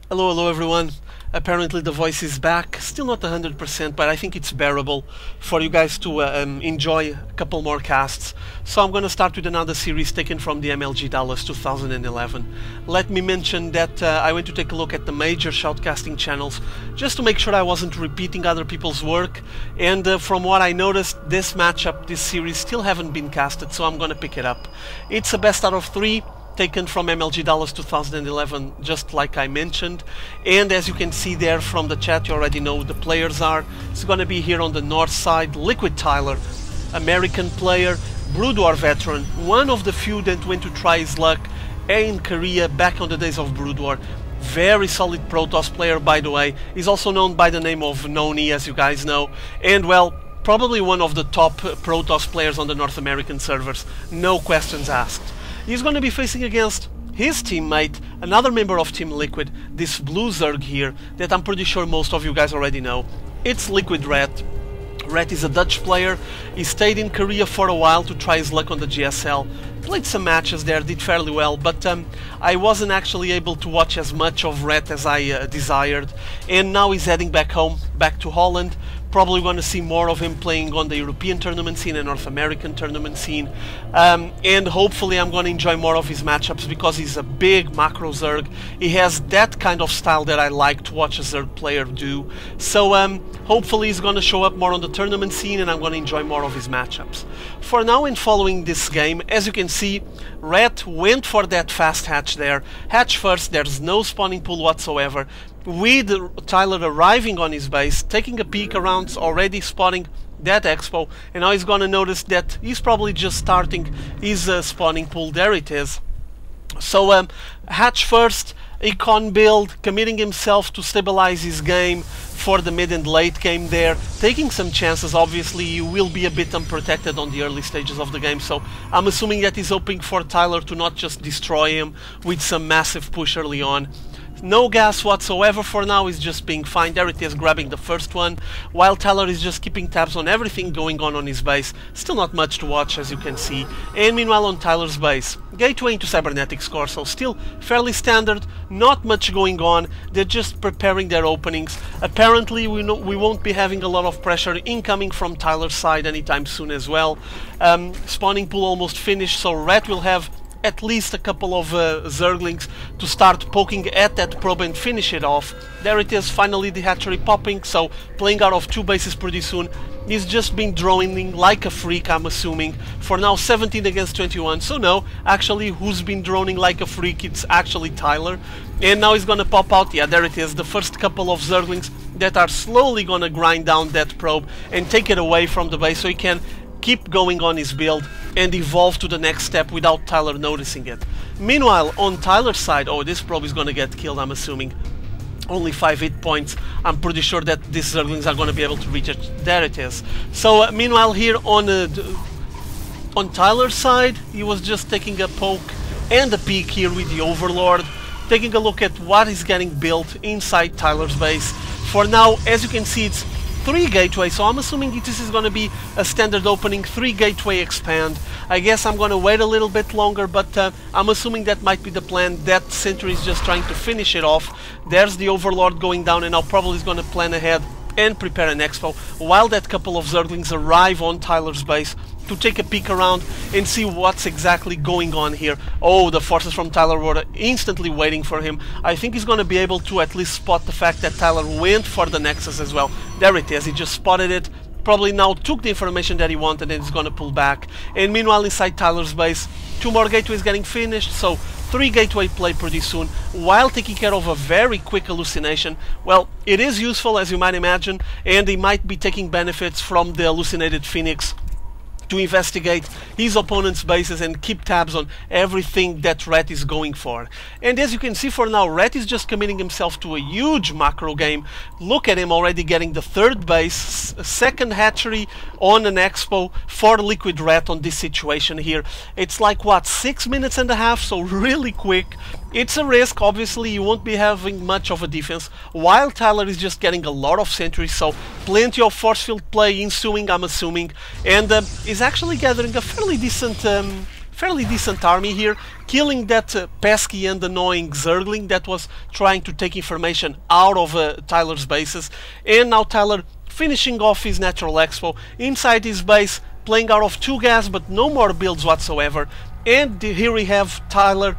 Hello, hello everyone. Apparently the voice is back, still not 100%, but I think it's bearable for you guys to enjoy a couple more casts. So I'm gonna start with another series taken from the MLG Dallas 2011. Let me mention that I went to take a look at the major shoutcasting channels just to make sure I wasn't repeating other people's work, and from what I noticed, this matchup, this series still haven't been casted, so I'm gonna pick it up. It's a best out of 3. Taken from MLG Dallas 2011, just like I mentioned, and as you can see there from the chat, you already know who the players are. It's gonna be here on the north side, LiquidTyler, American player, Brood War veteran, one of the few that went to try his luck in Korea back on the days of Brood War. Very solid Protoss player, by the way. He's also known by the name of Nony, as you guys know, and well, probably one of the top Protoss players on the North American servers, no questions asked. He's going to be facing against his teammate, another member of Team Liquid, this blue Zerg here, that I'm pretty sure most of you guys already know. It's LiquidRet. Ret is a Dutch player. He stayed in Korea for a while to try his luck on the GSL. Played some matches there, did fairly well, but I wasn't actually able to watch as much of Ret as I desired. And now he's heading back home, back to Holland. Probably going to see more of him playing on the European tournament scene and North American tournament scene, and hopefully I'm going to enjoy more of his matchups because he's a big macro Zerg. He has that kind of style that I like to watch a Zerg player do, so hopefully he's going to show up more on the tournament scene and I'm going to enjoy more of his matchups. For now, in following this game, as you can see, Ret went for that fast hatch there. Hatch first, there's no spawning pool whatsoever. With Tyler arriving on his base, taking a peek around, already spotting that expo, and now he's gonna notice that he's probably just starting his spawning pool. There it is. So hatch first, econ build, committing himself to stabilize his game for the mid and late game there, taking some chances. Obviously you will be a bit unprotected on the early stages of the game, so I'm assuming that he's hoping for Tyler to not just destroy him with some massive push early on. No gas whatsoever for now, he's just being fine. There it is, grabbing the first one, while Tyler is just keeping tabs on everything going on his base. Still not much to watch, as you can see. And meanwhile on Tyler's base, gateway into cybernetics core, so still fairly standard, not much going on. They're just preparing their openings. Apparently we won't be having a lot of pressure incoming from Tyler's side anytime soon as well. Spawning pool almost finished, so Ret will have at least a couple of Zerglings to start poking at that probe and finish it off. There it is, finally the hatchery popping, so playing out of 2 bases pretty soon. He's just been droning like a freak, I'm assuming. For now 17 against 21, so no, actually who's been droning like a freak, it's actually Tyler. And now he's gonna pop out, yeah, there it is, the first couple of Zerglings that are slowly gonna grind down that probe and take it away from the base so he can keep going on his build and evolve to the next step without Tyler noticing it. Meanwhile, on Tyler's side, oh, this probe is gonna get killed, I'm assuming. Only 5 hit points. I'm pretty sure that these Zerglings are gonna be able to reach it. There it is. So meanwhile here on Tyler's side, he was just taking a poke and a peek here with the Overlord, taking a look at what is getting built inside Tyler's base. For now, as you can see, it's 3 gateway, so I'm assuming this is going to be a standard opening, 3 gateway expand. I guess I'm going to wait a little bit longer, but I'm assuming that might be the plan. That sentry is just trying to finish it off. There's the Overlord going down, and now probably is going to plan ahead and prepare an expo, while that couple of Zerglings arrive on Tyler's base to take a peek around and see what's exactly going on here. Oh, the forces from Tyler were instantly waiting for him. I think he's going to be able to at least spot the fact that Tyler went for the Nexus as well. There it is, he just spotted it, probably now took the information that he wanted and is going to pull back. And meanwhile inside Tyler's base, 2 more gateways getting finished, so 3 gateway play pretty soon, while taking care of a very quick hallucination. Well, it is useful, as you might imagine, and he might be taking benefits from the hallucinated Phoenix to investigate his opponent's bases and keep tabs on everything that Ret is going for. And as you can see for now, Ret is just committing himself to a huge macro game. Look at him already getting the 3rd base, 2nd hatchery on an expo for LiquidRet on this situation here. It's like, what, 6 minutes and a half, so really quick. It's a risk, obviously you won't be having much of a defense, while Tyler is just getting a lot of sentries, so plenty of force field play ensuing, I'm assuming, and is actually gathering a fairly decent fairly decent army here, killing that pesky and annoying Zergling that was trying to take information out of Tyler's bases. And now Tyler finishing off his Natural Expo inside his base, playing out of 2 gas but no more builds whatsoever. And here we have Tyler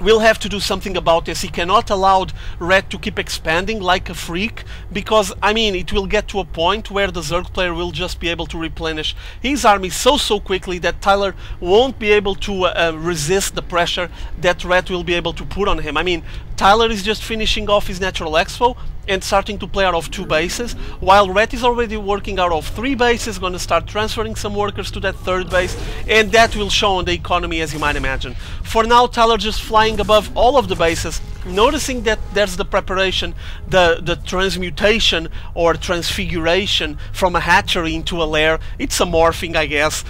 will have to do something about this. He cannot allow Red to keep expanding like a freak, because, I mean, it will get to a point where the Zerg player will just be able to replenish his army so quickly that Tyler won't be able to resist the pressure that Red will be able to put on him. I mean, Tyler is just finishing off his Natural Expo and starting to play out of 2 bases, while Red is already working out of 3 bases, going to start transferring some workers to that 3rd base, and that will show on the economy, as you might imagine. For now, Tyler just flying above all of the bases, noticing that there's the preparation, the transmutation or transfiguration from a hatchery into a lair. It's a morphing, I guess.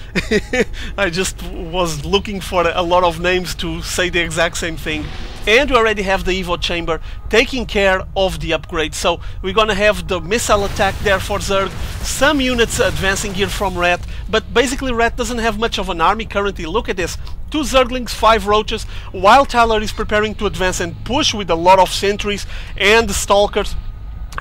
I just was looking for a lot of names to say the exact same thing. And we already have the Evo chamber taking care of the upgrade. So we're gonna have the missile attack there for Zerg, some units advancing here from Red, but basically Red doesn't have much of an army currently. Look at this, 2 Zerglings, 5 Roaches, while Tyler is preparing to advance and push with a lot of sentries and Stalkers.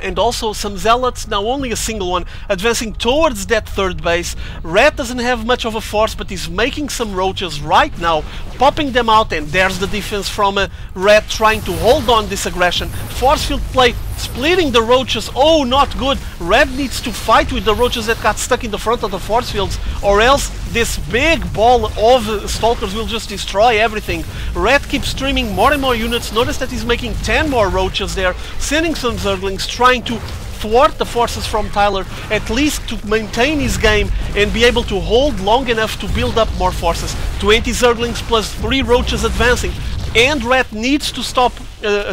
And also some Zealots, now only a single one, advancing towards that 3rd base. Red doesn't have much of a force, but he's making some Roaches right now, popping them out, and there's the defense from Red trying to hold on this aggression. Force field play, splitting the Roaches. Oh, not good. Red needs to fight with the Roaches that got stuck in the front of the force fields, or else this big ball of Stalkers will just destroy everything. Red keeps streaming more and more units. Notice that he's making 10 more Roaches there, sending some Zerglings, trying to thwart the forces from Tyler, at least to maintain his game and be able to hold long enough to build up more forces. 20 Zerglings plus 3 Roaches advancing. And Red needs to stop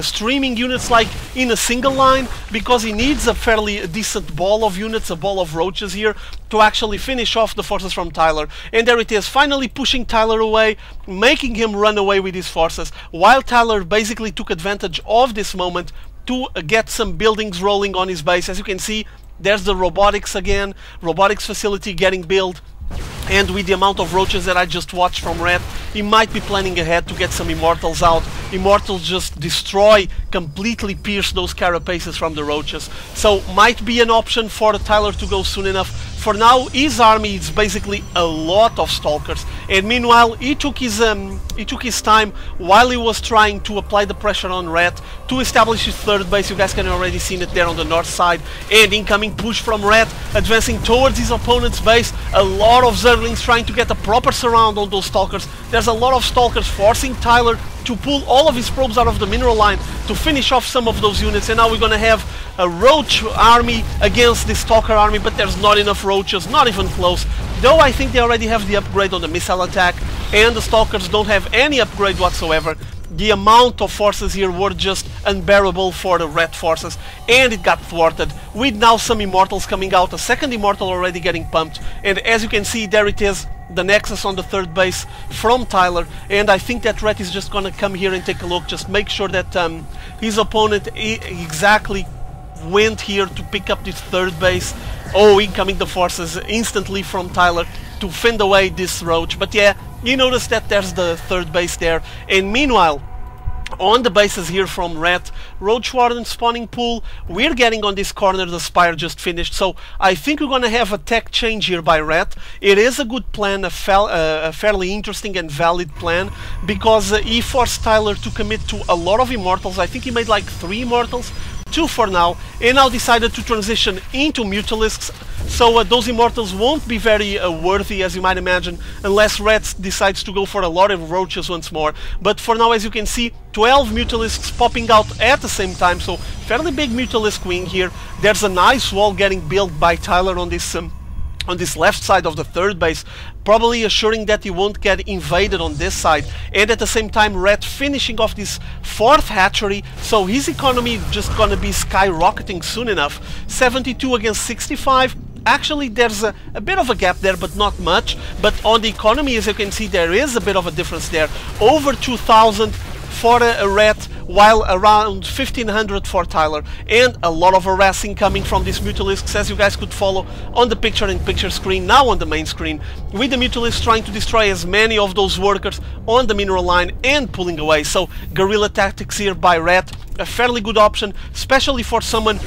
streaming units like in a single line, because he needs a fairly decent ball of units, a ball of Roaches here, to actually finish off the forces from Tyler. And there it is, finally pushing Tyler away, making him run away with his forces, while Tyler basically took advantage of this moment to get some buildings rolling on his base. As you can see, there's the robotics again, robotics facility getting built. And with the amount of Roaches that I just watched from Red, he might be planning ahead to get some Immortals out. Immortals just destroy, completely pierce those carapaces from the Roaches. So might be an option for Tyler to go soon enough. For now, his army is basically a lot of Stalkers, and meanwhile he took his time while he was trying to apply the pressure on Red to establish his 3rd base. You guys can already see it there on the north side, and incoming push from Red, advancing towards his opponent's base. A lot of Zerglings trying to get a proper surround on those Stalkers. There's a lot of Stalkers forcing Tyler to pull all of his probes out of the mineral line to finish off some of those units, and now we're gonna have a Roach army against the Stalker army, but there's not enough Roaches, not even close. Though I think they already have the upgrade on the missile attack, and the Stalkers don't have any upgrade whatsoever. The amount of forces here were just unbearable for the Red forces, and it got thwarted, with now some Immortals coming out, a 2nd Immortal already getting pumped, and as you can see, there it is, the Nexus on the 3rd base from Tyler. And I think that Red is just gonna come here and take a look, just make sure that his opponent exactly went here to pick up this 3rd base. Oh, incoming the forces instantly from Tyler to fend away this Roach. But yeah, you notice that there's the 3rd base there. And meanwhile, on the bases here from Red, Roach Warden spawning pool, we're getting on this corner, the Spire just finished, so I think we're gonna have a tech change here by Red. It is a good plan, a fairly interesting and valid plan, because he forced Tyler to commit to a lot of Immortals. I think he made like 3 Immortals, 2 for now, and now decided to transition into Mutalisks. So those Immortals won't be very worthy, as you might imagine, unless Red decides to go for a lot of Roaches once more. But for now, as you can see, 12 Mutalisks popping out at the same time, so fairly big Mutalisk wing here. There's a nice wall getting built by Tyler on this left side of the 3rd base, probably assuring that he won't get invaded on this side, and at the same time Red finishing off this 4th hatchery, so his economy just gonna be skyrocketing soon enough. 72 against 65. Actually, there's a bit of a gap there, but not much. But on the economy, as you can see, there is a bit of a difference there. Over 2,000 for a Red, while around 1500 for Tyler, and a lot of harassing coming from these Mutalisks, as you guys could follow on the picture-in-picture screen, now on the main screen, with the Mutalisks trying to destroy as many of those workers on the mineral line and pulling away. So guerrilla tactics here by Ret, a fairly good option, especially for someone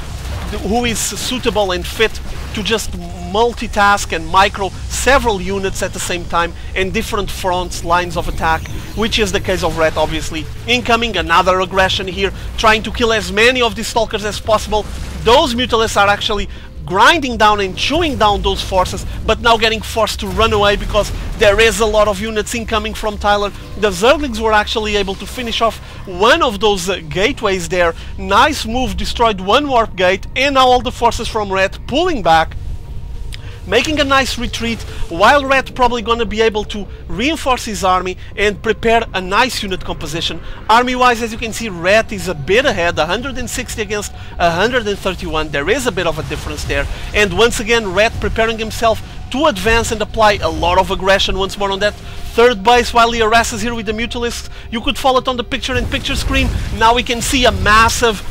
who is suitable and fit to just multitask and micro several units at the same time and different fronts, lines of attack, which is the case of Ret, obviously. Incoming, another aggression here, trying to kill as many of these Stalkers as possible. Those Mutalisks are actually grinding down and chewing down those forces, but now getting forced to run away because there is a lot of units incoming from Tyler. The Zerglings were actually able to finish off one of those gateways there. Nice move, destroyed one warp gate, and now all the forces from Ret pulling back, making a nice retreat, while Ret probably gonna be able to reinforce his army and prepare a nice unit composition. Army-wise, as you can see, Ret is a bit ahead, 160 against 131. There is a bit of a difference there. And once again, Ret preparing himself to advance and apply a lot of aggression once more on that third base while he harasses here with the Mutalisks. You could follow it on the picture-in-picture screen. Now we can see a massive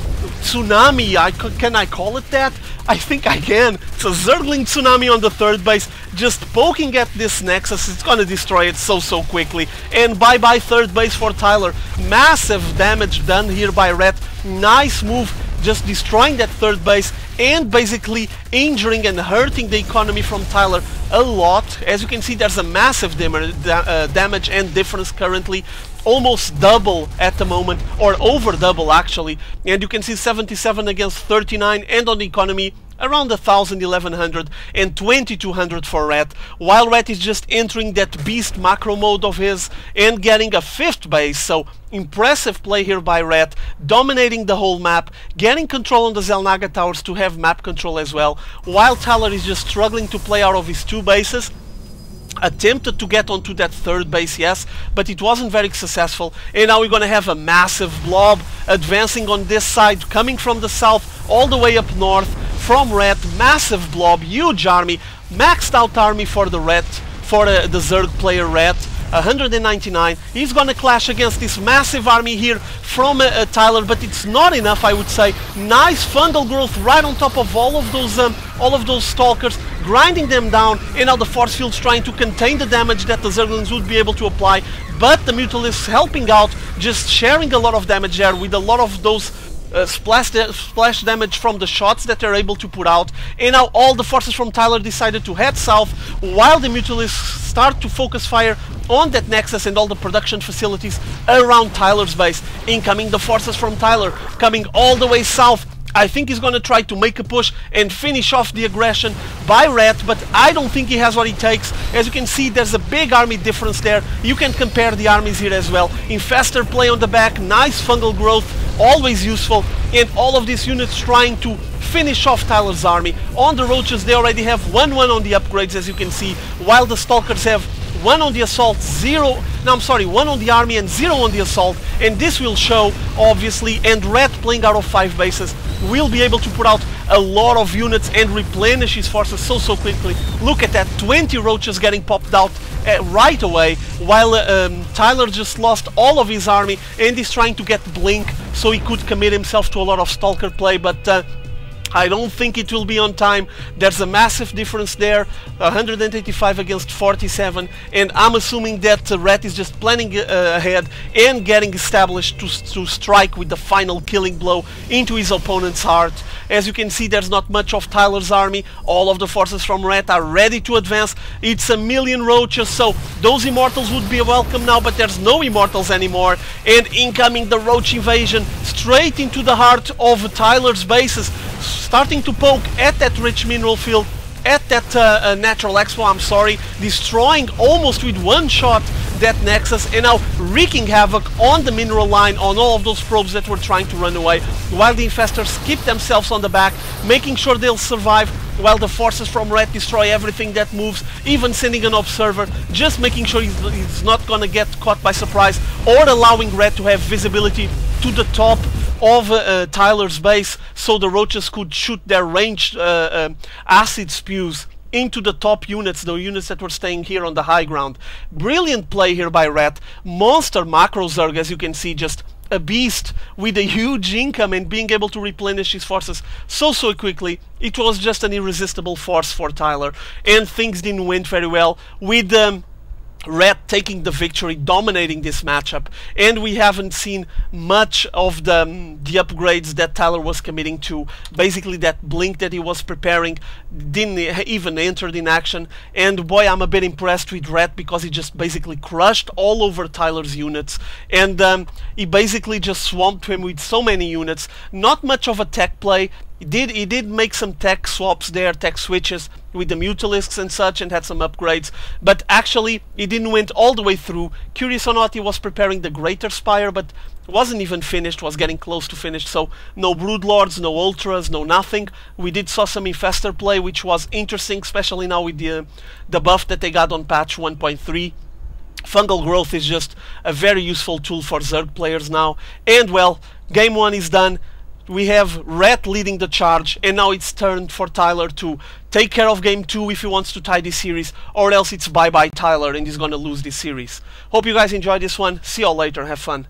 tsunami. Can I call it that? I think I can. It's a Zergling tsunami on the third base, just poking at this Nexus. It's gonna destroy it so quickly. And bye-bye third base for Tyler. Massive damage done here by Ret. Nice move, just destroying that third base and basically injuring and hurting the economy from Tyler a lot. As you can see, there's a massive damage and difference currently. Almost double at the moment, or over double actually, and you can see 77 against 39, and on the economy around 1000, 1100 and 2200 for Ret, while Ret is just entering that beast macro mode of his and getting a 5th base. So impressive play here by Ret, dominating the whole map, getting control on the Xel'Naga towers to have map control as well, while Tyler is just struggling to play out of his 2 bases. Attempted to get onto that third base, yes, but it wasn't very successful, and now we're gonna have a massive blob advancing on this side, coming from the south all the way up north from Ret. Massive blob, huge army, maxed out army for the Ret, for the Zerg player Ret. 199. He's gonna clash against this massive army here from Tyler, but it's not enough, I would say. Nice fungal growth right on top of all of those Stalkers, grinding them down, and now the force field's trying to contain the damage that the Zerglings would be able to apply, but the Mutalisks helping out, just sharing a lot of damage there with a lot of those splash damage from the shots that they're able to put out. And now all the forces from Tyler decided to head south, while the Mutalisks start to focus fire on that Nexus and all the production facilities around Tyler's base. Incoming the forces from Tyler, coming all the way south. I think he's gonna try to make a push and finish off the aggression by Ret, but I don't think he has what it takes. As you can see, there's a big army difference there. You can compare the armies here as well. Infestor play on the back, nice fungal growth, always useful, and all of these units trying to finish off Tyler's army. On the Roaches, they already have 1-1 on the upgrades, as you can see, while the Stalkers have 1 on the assault, 1 on the army and 0 on the assault, and this will show obviously. And Ret, playing out of 5 bases, will be able to put out a lot of units and replenish his forces so quickly. Look at that, 20 Roaches getting popped out right away, while Tyler just lost all of his army and is trying to get Blink so he could commit himself to a lot of Stalker play, but I don't think it will be on time. There's a massive difference there, 185 against 47, and I'm assuming that Ret is just planning ahead and getting established to strike with the final killing blow into his opponent's heart. As you can see, there's not much of Tyler's army. All of the forces from Ret are ready to advance. It's a million Roaches, so those Immortals would be welcome now, but there's no Immortals anymore. And incoming the Roach invasion, straight into the heart of Tyler's bases, starting to poke at that rich mineral field, at that natural expo, I'm sorry, destroying almost with one shot that Nexus, and now wreaking havoc on the mineral line, on all of those probes that were trying to run away, while the Infestors keep themselves on the back, making sure they'll survive, while the forces from Ret destroy everything that moves, even sending an observer, just making sure he's not gonna get caught by surprise, or allowing Ret to have visibility to the top of Tyler's base, so the Roaches could shoot their ranged acid spews into the top units, the units that were staying here on the high ground. Brilliant play here by Ret. Monster macro Zerg, as you can see, just a beast with a huge income and being able to replenish his forces so quickly, it was just an irresistible force for Tyler, and things didn't went very well with Red taking the victory, dominating this matchup, and we haven't seen much of the upgrades that Tyler was committing to. Basically, that blink that he was preparing didn't even enter in action, and boy, I'm a bit impressed with Red because he just basically crushed all over Tyler's units, and he basically just swamped him with so many units. Not much of a tech play. He did make some tech swaps there, tech switches with the Mutalisks and such, and had some upgrades, but actually he didn't went all the way through. Curious or not, he was preparing the Greater Spire, but wasn't even finished, was getting close to finished, so no Broodlords, no Ultras, no nothing. We did saw some Infestor play, which was interesting, especially now with the buff that they got on patch 1.3. Fungal Growth is just a very useful tool for Zerg players now, and well, game 1 is done. We have Red leading the charge, and now it's turn for Tyler to take care of game 2 if he wants to tie this series, or else it's bye-bye Tyler and he's gonna lose this series. Hope you guys enjoyed this one. See y'all later. Have fun.